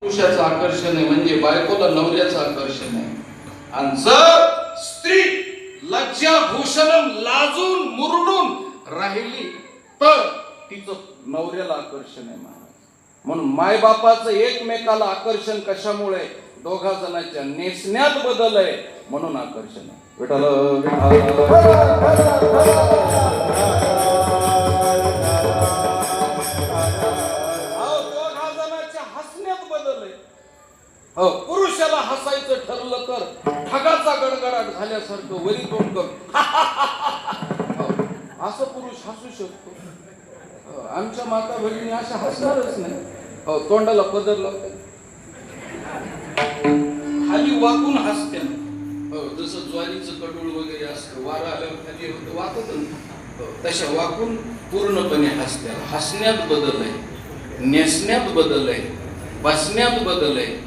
पुरुषाचं आकर्षण आहे म्हणजे बायकोला नवऱ्याचं आकर्षण आहे. आणि जर स्त्री लज्जाभूषणम लाजून मुरडून राहिली तर तिचं नवऱ्याला आकर्षण आहे महाराज. म्हणून मायबापाचं एकमेकाला आकर्षण कशामुळे? दोघा जणांच्या नेसण्यात बदल आहे म्हणून आकर्षण आहे. विठ्ठल हो, पुरुषाला हसायचं ठरलं तर ढगाचा गडगडाट झाल्यासारखं वरी तोंड कर असं पुरुष हसू शकतो. आमच्या माता भगिनी अशा हसणारच नाही. हो, तोंडाला पदर लावते, खाली वाकून हसते. हो, जसं ज्वारीचं कडूळ वगैरे असतं, वारा आल्यावर खाली होतं वाकत, तशा वाकून पूर्णपणे हसत्या. हसण्यात बदल आहे, नेसण्यात बदल आहे, बसण्यात बदल आहे,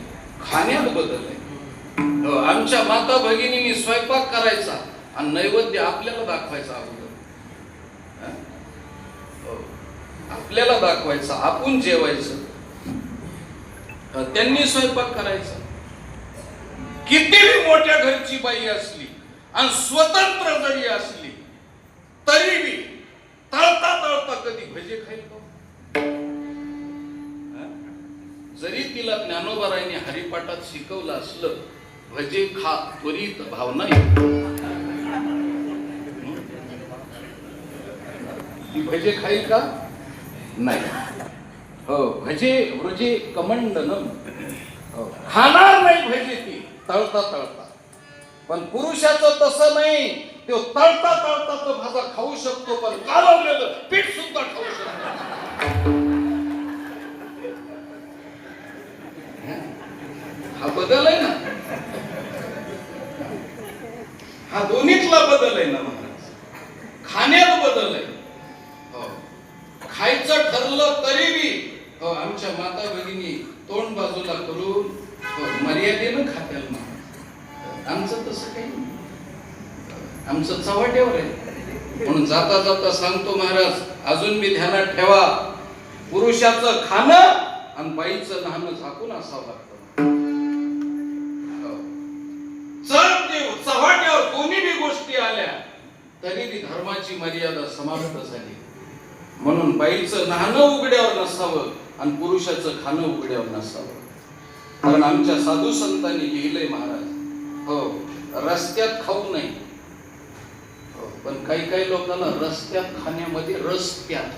खाण्यात बदल आहे. आमच्या माता भगिनींनी स्वयंपाक करायचा आणि नैवेद्य आपल्याला दाखवायचा. अगोदर आपल्याला दाखवायचा, आपण जेवायचं, त्यांनी स्वयंपाक करायचा. कितीही मोठ्या घरची बाई असली आणि स्वतंत्र जरी असली तरी बी तळता तळता कधी भजे खाईल का? जरी तिला ज्ञानोबारायांनी हरिपाठात शिकवलं असलं भजे खा त्वरित भावना ती भजे खाईल का? नाही. हो, भजे वृजे कमंडनम, खाणार नाही भजे ती तळता तळता. पण पुरुषाचं तसं नाही, तो तळता तळता तो भाजा खाऊ शकतो, पण कालवलेलं पीठ सुद्धा खाऊ शकतो. हा बदल आहे ना, हा दोन्हीतला बदल आहे ना महाराज. खाण्यात बदल आहे. हो, खायचं ठरलं तरी बी हो, आमच्या माता भगिनी तोंड बाजूला करून मर्यादेनं खात्याल महाराज. आमचं तसं काही नाही, आमचं चव्हाट्यावर आहे. म्हणून जाता जाता सांगतो महाराज, अजून मी ध्यानात ठेवा, पुरुषाचं खाणं आणि बाईचं न्हाणं झाकून असावं लागतं. चव्हाट्यावर दोन्ही बी गोष्टी आल्या तरी बी धर्माची मर्यादा समाप्त झाली. म्हणून बाईचं न्हाणं उघड्यावर नसावं आणि पुरुषाचं खाणं उघड्यावर नसावं. कारण आमच्या साधू संतांनी लिहिलंय महाराज, हो, रस्त्यात खाऊ नये. हो, पण काही काही लोकांना रस्त्यात खाण्यामध्ये रस त्यात.